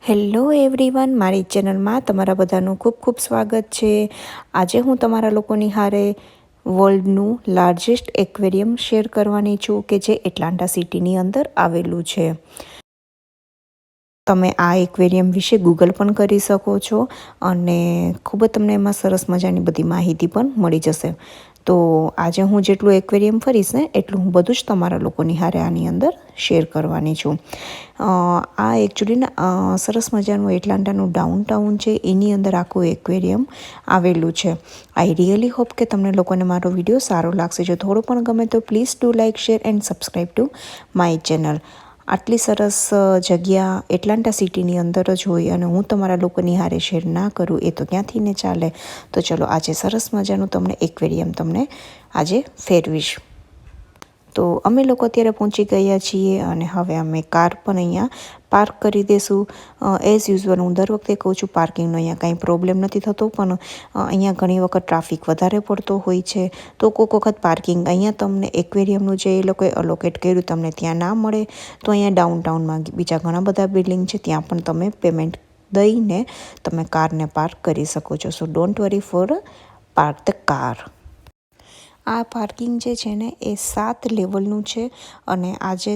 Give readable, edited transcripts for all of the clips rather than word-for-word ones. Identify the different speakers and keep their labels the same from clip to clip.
Speaker 1: Hello everyone, મારી ચેનલમાં તમારા બધાનું ખૂબ ખૂબ સ્વાગત છે. આજે હું તમારા લોકોની હારે વર્લ્ડનું લાર્જેસ્ટ એક્વેરિયમ શેર કરવાની છું કે જે એટલાન્ટા સિટીની અંદર આવેલું છે. તમે આ એક્વેરિયમ વિશે ગૂગલ પણ કરી શકો છો અને ખૂબ જ તમને એમાં સરસ મજાની બધી માહિતી પણ મળી જશે. તો આજે હું જેટલું એક્વેરિયમ ફરીશ ને એટલું હું બધું જ તમારા લોકોની હારે આની અંદર શેર કરવાની છું. આ એકચ્યુઅલી સરસ મજાનું એટલાન્ટાનું ડાઉનટાઉન છે, એની અંદર આખું એક્વેરિયમ આવેલું છે. આઈ રિયલી હોપ કે તમને લોકોને મારો વિડીયો સારો લાગશે. જો થોડો પણ ગમે તો please do like, share and subscribe to my channel. આટલી સરસ જગ્યા એટલાન્ટા સિટીની અંદર જ હોય અને હું તમારા લોકોની હારે શેર ના કરું એ તો ક્યાંથી ને ચાલે. તો ચલો આજે સરસ મજાનું તમને એક્વેરિયમ તમને આજે ફેરવીશ. તો અમે લોકો અત્યારે પહોંચી ગયા છીએ અને હવે અમે કાર પણ અહીંયા પાર્ક કરી દઈશું. એઝ યુઝ્યુઅલ હું દર વખતે કહું છું પાર્કિંગનો અહીંયા કાંઈ પ્રોબ્લેમ નથી થતો, પણ અહીંયા ઘણી વખત ટ્રાફિક વધારે પડતો હોય છે. તો કોઈક વખત પાર્કિંગ અહીંયા તમને એક્વેરિયમનું જે એ લોકોએ અલોકેટ કર્યું તમને ત્યાં ના મળે તો અહીંયા ડાઉનટાઉનમાં બીજા ઘણા બધા બિલ્ડિંગ છે, ત્યાં પણ તમે પેમેન્ટ દઈને તમે કારને પાર્ક કરી શકો છો. So don't worry for park the car. આ પાર્કિંગ જે છે ને એ 7 લેવલનું છે અને આજે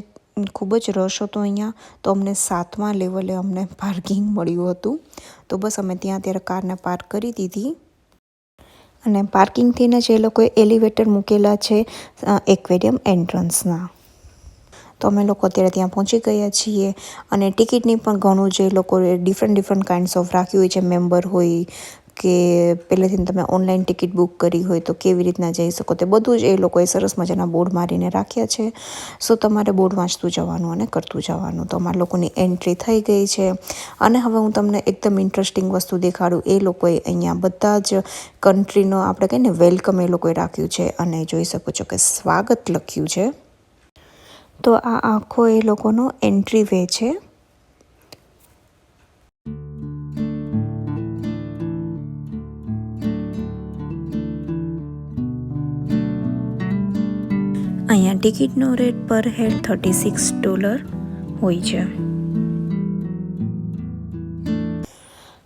Speaker 1: ખૂબ જ રશ હતો અહીંયા, તો અમને 7મા લેવલે અમને પાર્કિંગ મળ્યું હતું. તો બસ અમે ત્યાં ત્યારે કારને પાર્ક કરી દીધી અને પાર્કિંગથીને જ એ લોકોએ એલિવેટર મૂકેલા છે એક્વેરિયમ એન્ટ્રન્સના. તો અમે લોકો અત્યારે ત્યાં પહોંચી ગયા છીએ અને ટિકિટની પણ ઘણું જે લોકોએ ડિફરન્ટ કાઇન્ડ્સ ઓફ રાખ્યું હોય છે. મેમ્બર હોય કે પહેલેથી તમે ઓનલાઈન ટિકિટ બુક કરી હોય તો કેવી રીતના જઈ શકો તે બધું જ એ લોકોએ સરસ મજાના બોર્ડ મારીને રાખ્યા છે. સો તમારે બોર્ડ વાંચતું જવાનું અને કરતું જવાનું. તો અમારા લોકોની એન્ટ્રી થઈ ગઈ છે અને હવે હું તમને એકદમ ઇન્ટરેસ્ટિંગ વસ્તુ દેખાડું. એ લોકોએ અહીંયા બધા જ કન્ટ્રીનો આપણે કહીએ ને વેલકમ એ લોકોએ રાખ્યું છે અને જોઈ શકો છો કે સ્વાગત લખ્યું છે. તો આ આખો એ લોકોનો એન્ટ્રી વે છે. અહીંયા ટિકિટનો રેટ પર હેડ $36 હોય છે.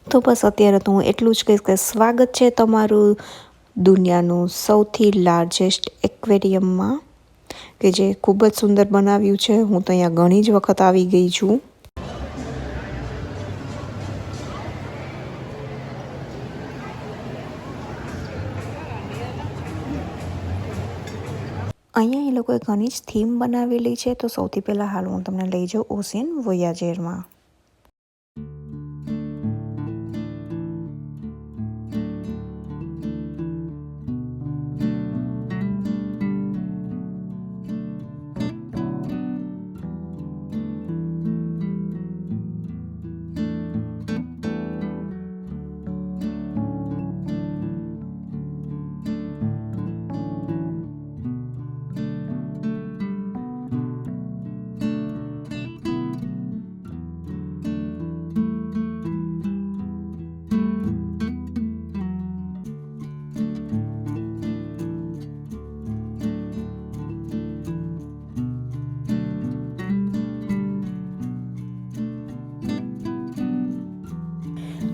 Speaker 1: તો બસ અત્યારે તો હું એટલું જ કહીશ કે સ્વાગત છે તમારું દુનિયાનું સૌથી લાર્જેસ્ટ એક્વેરિયમમાં, કે જે ખૂબ જ સુંદર બનાવ્યું છે. હું તો અહીંયા ઘણી જ વખત આવી ગઈ છું. અહીંયા એ લોકોએ ઘણી જ થીમ બનાવેલી છે. તો સૌથી પહેલાં હાલ હું તમને લઈ જાઉં ઓશિયન વોયાજરમાં.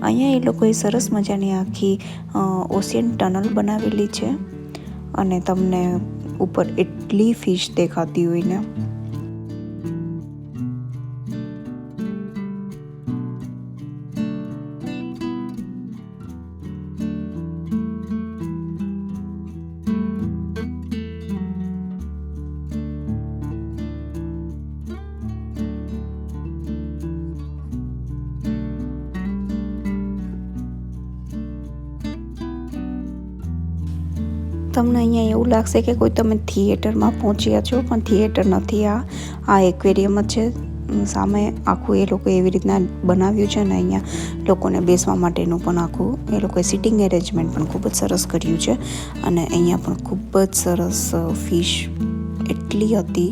Speaker 1: અહીંયા એ લોકોએ સરસ મજાની આખી ઓશિયન ટનલ બનાવેલી છે અને તમને ઉપર એટલી ફિશ દેખાતી હોય ને. તમને અહીંયા એવું લાગશે કે કોઈ તમે થિયેટરમાં પહોંચ્યા છો, પણ થિયેટર નથી. આ એક્વેરિયમ જ છે. સામે આખું એ લોકો એવી રીતના બનાવ્યું છે ને અહીંયા લોકોને બેસવા માટેનું પણ આખું એ લોકોએ સિટિંગ એરેન્જમેન્ટ પણ ખૂબ જ સરસ કર્યું છે. અને અહીંયા પણ ખૂબ જ સરસ ફિશ એટલી હતી,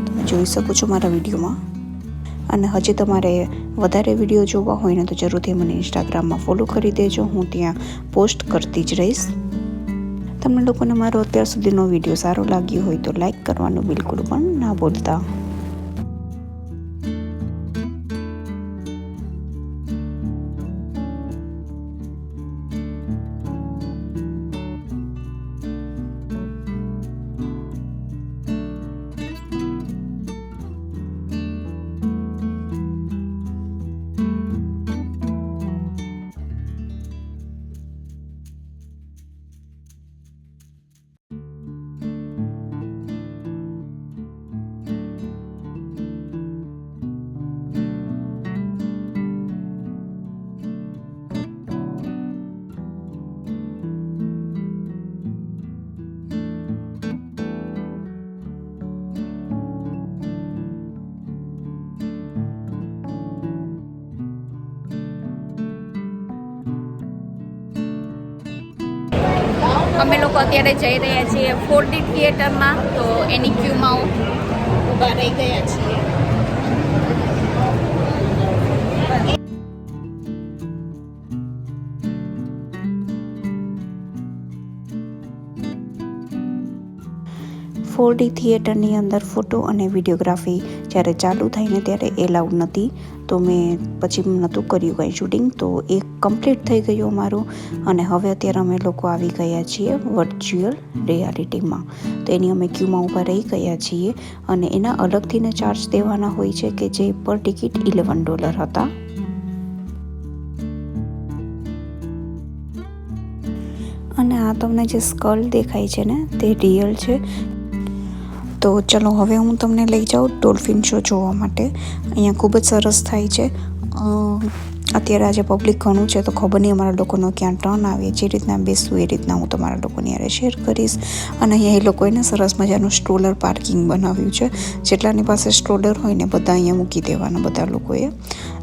Speaker 1: તમે જોઈ શકો છો મારા વિડીયોમાં. અને હજી તમારે વધારે વિડીયો જોવા હોય ને તો જરૂરથી મને ઇન્સ્ટાગ્રામમાં ફોલો કરી દેજો. હું ત્યાં પોસ્ટ કરતી જ રહીશ. તમને લોકોને મારો અત્યાર સુધીનો વિડીયો સારો લાગ્યો હોય તો લાઈક કરવાનું બિલકુલ પણ ના ભૂલતા.
Speaker 2: અમે લોકો અત્યારે જઈ રહ્યા છીએ 4D થિયેટરમાં, તો એની ક્યુમાં ઊભા રહી ગયા છીએ.
Speaker 1: ફોરડી થિયેટરની અંદર ફોટો અને વિડીયોગ્રાફી જ્યારે ચાલુ થઈને ત્યારે એલાઉડ નથી, તો મેં પછી નહોતું કર્યું કંઈ શૂટિંગ. તો એ કમ્પ્લીટ થઈ ગયું અમારું, અને હવે અત્યારે અમે લોકો આવી ગયા છીએ વર્ચ્યુઅલ રિયાલિટીમાં. તો એની અમે ક્યુમાં ઊભા રહી ગયા છીએ, અને એના અલગથીને ચાર્જ દેવાના હોય છે, કે જે પર ટિકિટ $11 હતા. અને આ તમને જે સ્કલ દેખાય છે ને, તે રિયલ છે. તો ચલો હવે હું તમને લઈ જાઉં ડોલ્ફિન શો જોવા માટે. અહીંયા ખૂબ જ સરસ થાય છે. અત્યારે આજે પબ્લિક ઘણું છે, તો ખબર નહીં અમારા લોકોનો ક્યાં ટર્ન આવે. જે રીતના બેસવું એ રીતના હું તમારા લોકોની હારે શેર કરીશ. અને અહીંયા એ લોકોએ ને સરસ મજાનું સ્ટ્રોલર પાર્કિંગ બનાવ્યું છે. જેટલાની પાસે સ્ટ્રોલર હોય ને બધા અહીંયા મૂકી દેવાના બધા લોકોએ.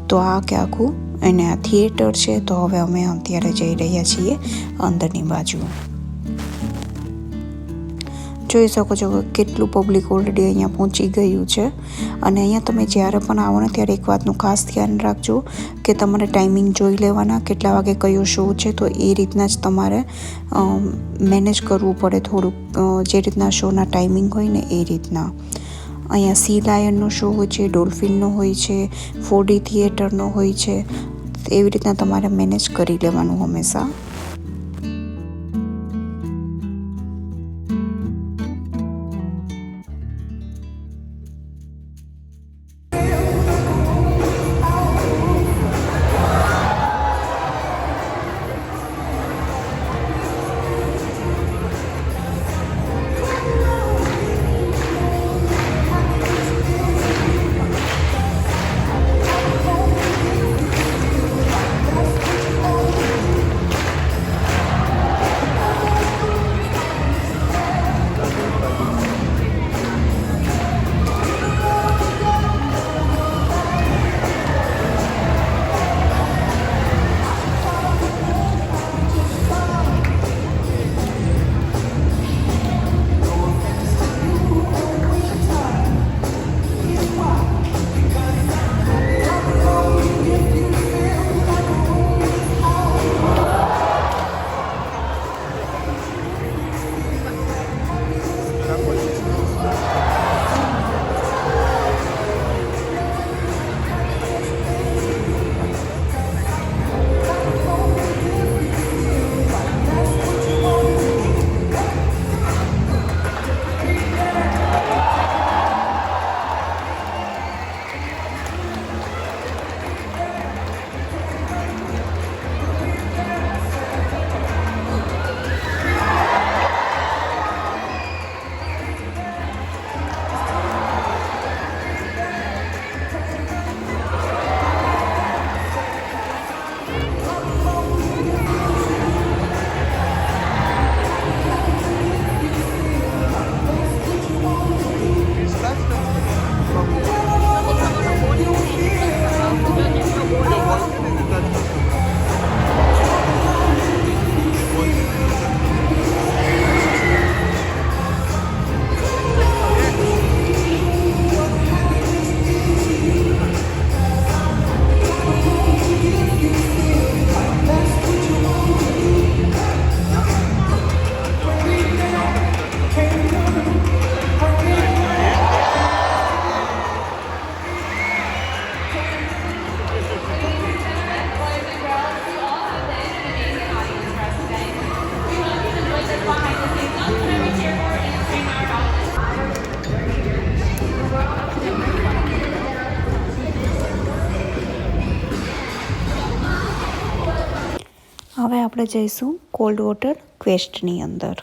Speaker 1: તો આ કે આખું એને આ થિયેટર છે. તો હવે અમે અત્યારે જઈ રહ્યા છીએ અંદરની બાજુ. જોઈ શકો છો કે કેટલું પબ્લિક ઓલરેડી અહીંયા પહોંચી ગયું છે. અને અહીંયા તમે જ્યારે પણ આવો ને ત્યારે એક વાતનું ખાસ ધ્યાન રાખજો, કે તમારે ટાઈમિંગ જોઈ લેવાના, કેટલા વાગે કયો શો છે. તો એ રીતના જ તમારે મેનેજ કરવું પડે થોડુંક, જે રીતના શોના ટાઈમિંગ હોય ને એ રીતના. અહીંયા સી લાયનનો શો હોય છે, ડોલ્ફિનનો હોય છે, 4D થિયેટરનો હોય છે. એવી રીતના તમારે મેનેજ કરી લેવાનું હંમેશા. હવે આપણે જઈશું કોલ્ડ વોટર ક્વેસ્ટની અંદર.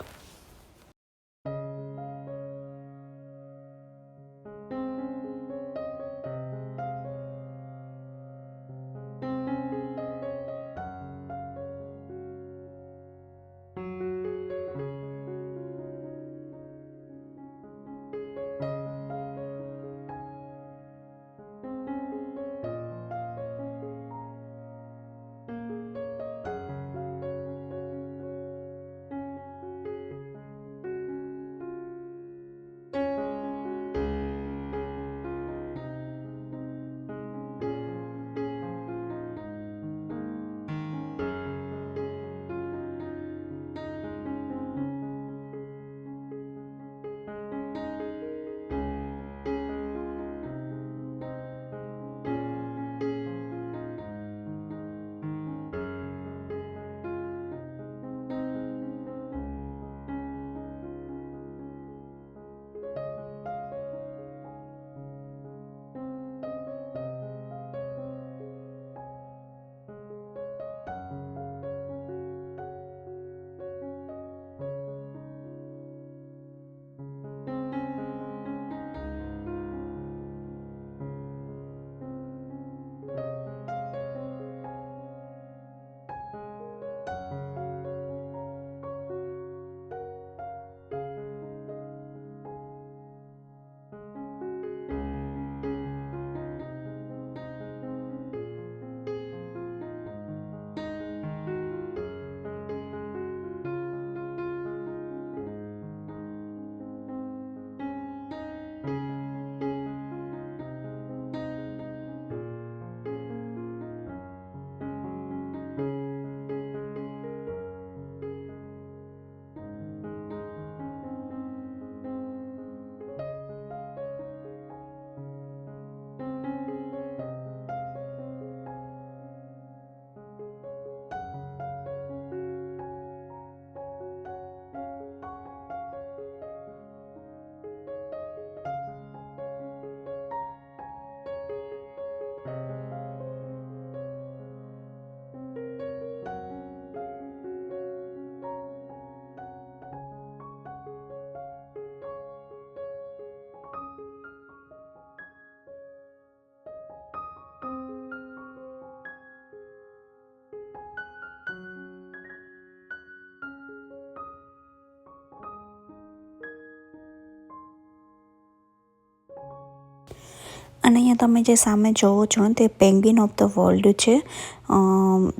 Speaker 1: અને અહીંયા તમે જે સામે જોવો છો તે પેંગ્વિન ઓફ ધ વર્લ્ડ છે.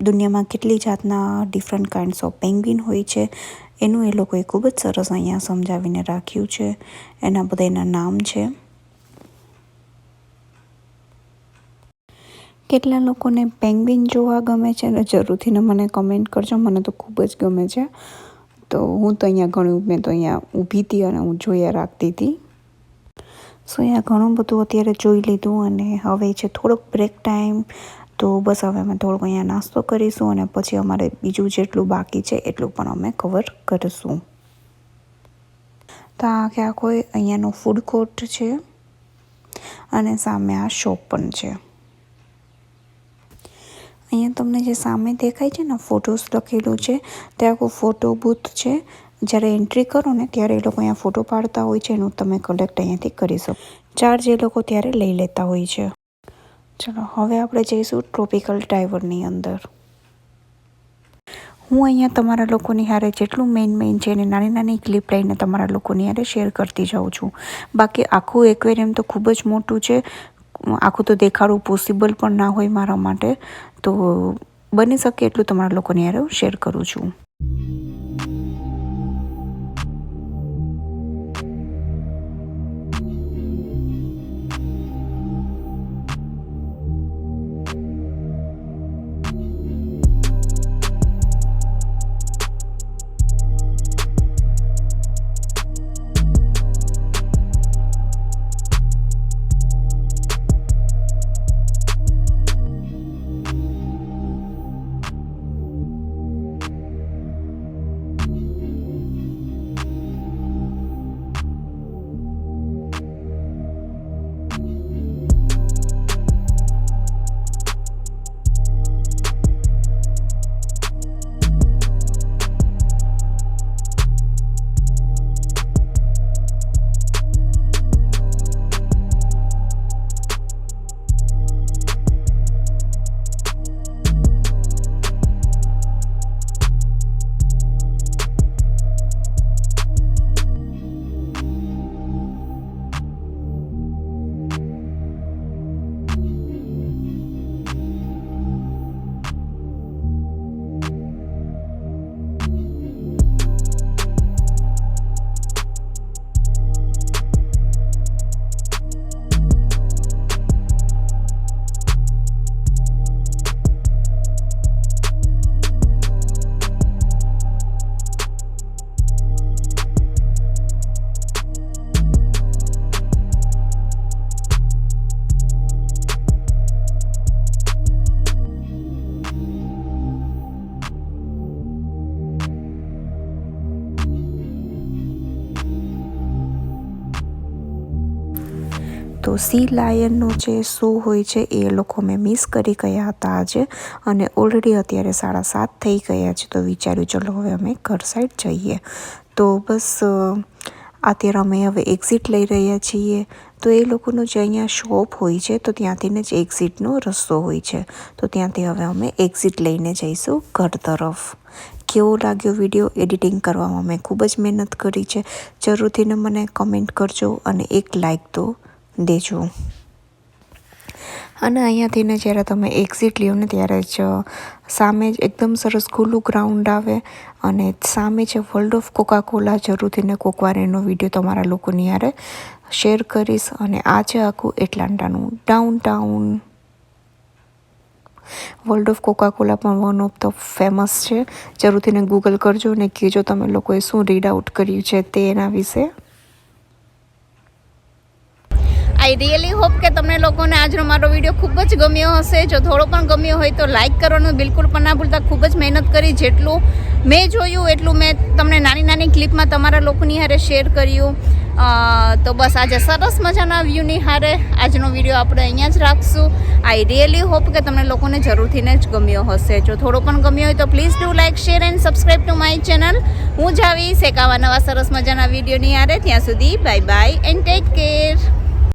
Speaker 1: દુનિયામાં કેટલી જાતના ડિફરન્ટ કાઇન્ડ્સ ઓફ પેંગ્વિન હોય છે એનું એ લોકોએ ખૂબ જ સરસ અહીંયા સમજાવીને રાખ્યું છે. એના બધા એના નામ છે. કેટલા લોકોને પેંગ્વિન જોવા ગમે છે ને જરૂરથી મને કમેન્ટ કરજો. મને તો ખૂબ જ ગમે છે. તો હું તો અહીંયા મેં તો અહીંયા ઊભી હતી અને હું જોયા રાખતી હતી. સો અહીંયા ઘણું બધું અત્યારે જોઈ લીધું અને હવે છે થોડોક બ્રેક ટાઈમ. તો બસ હવે અમે થોડોક અહીંયા નાસ્તો કરીશું અને પછી અમારે બીજું જેટલું બાકી છે એટલું પણ અમે કવર કરીશું. તો આ કે આખો અહીંયાનો ફૂડ કોર્ટ છે અને સામે આ શોપ પણ છે. અહીંયા તમને જે સામે દેખાય છે ને ફોટોસ લખેલું છે તે આખું ફોટો બૂથ છે. જ્યારે એન્ટ્રી કરો ને ત્યારે એ લોકો અહીંયા ફોટો પાડતા હોય છે એનું તમે કલેક્ટ અહીંયાથી કરી શકો. ચાર્જ એ લોકો ત્યારે લઈ લેતા હોય છે. ચલો હવે આપણે જઈશું ટ્રોપિકલ ટાઈવરની અંદર. હું અહીંયા તમારા લોકોની હારે જેટલું મેઇન છે એને નાની નાની ક્લિપ લઈને તમારા લોકોની હારે શેર કરતી જાઉં છું. બાકી આખું એક્વેરિયમ તો ખૂબ જ મોટું છે. આખું તો દેખાડવું પોસિબલ પણ ના હોય મારા માટે. તો બની શકે એટલું તમારા લોકોની હારે શેર કરું છું. તો સી લાયનનો જે શો હોય છે એ લોકો મેં મિસ કરી ગયા હતા આજે અને ઓલરેડી અત્યારે 7:30 થઈ ગયા છે. તો વિચાર્યું ચલો હવે અમે ઘર સાઈડ જઈએ. તો બસ અત્યારે અમે હવે એક્ઝિટ લઈ રહ્યા છીએ. તો એ લોકોનો જે અહીંયા શોપ હોય છે તો ત્યાંથીને જ એક્ઝિટનો રસ્તો હોય છે. તો ત્યાંથી હવે અમે એક્ઝિટ લઈને જઈશું ઘર તરફ. કેવો લાગ્યો વિડીયો? એડિટિંગ કરવામાં મેં ખૂબ જ મહેનત કરી છે. જરૂરથી મને કમેન્ટ કરજો અને એક લાઈક તો દેજો. અને અહીંયાથીને જ્યારે તમે એક્ઝિટ લ્યો ને ત્યારે જ સામે જ એકદમ સરસ ખુલ્લું ગ્રાઉન્ડ આવે અને સામે છે વર્લ્ડ ઓફ કોકાકોલા. જરૂરથી કોકવાર એનો વિડીયો તમારા લોકોની હારે શેર કરીશ. અને આ છે આખું એટલાન્ટાનું ડાઉનટાઉન. વર્લ્ડ ઓફ કોકાકોલા પણ વન ઓફ ધ ફેમસ છે. જરૂરથી ગૂગલ કરજો અને કહેજો તમે લોકોએ શું રીડ આઉટ કર્યું છે તે એના વિશે.
Speaker 2: આઈ રિયલી હોપ કે તમને લોકોને આજનો મારો વિડીયો ખૂબ જ ગમ્યો હશે. જો થોડો પણ ગમ્યો હોય તો લાઇક કરવાનું બિલકુલ પણ ના ભૂલતા. ખૂબ જ મહેનત કરી. જેટલું મેં જોયું એટલું મેં તમને નાની નાની ક્લિપમાં તમારા લોકોની હારે શેર કર્યું. તો બસ આજે સરસ મજાના વ્યૂની હારે આજનો વિડીયો આપણે અહીંયા જ રાખશું. આઈ રિયલી હોપ કે તમને લોકોને જરૂરથી જ ગમ્યો હશે. જો થોડો પણ ગમ્યો હોય તો please do like, share and subscribe to my channel. હું જાવી શેકાવા નવા સરસ મજાના વિડીયોની હારે. ત્યાં સુધી bye bye and take care.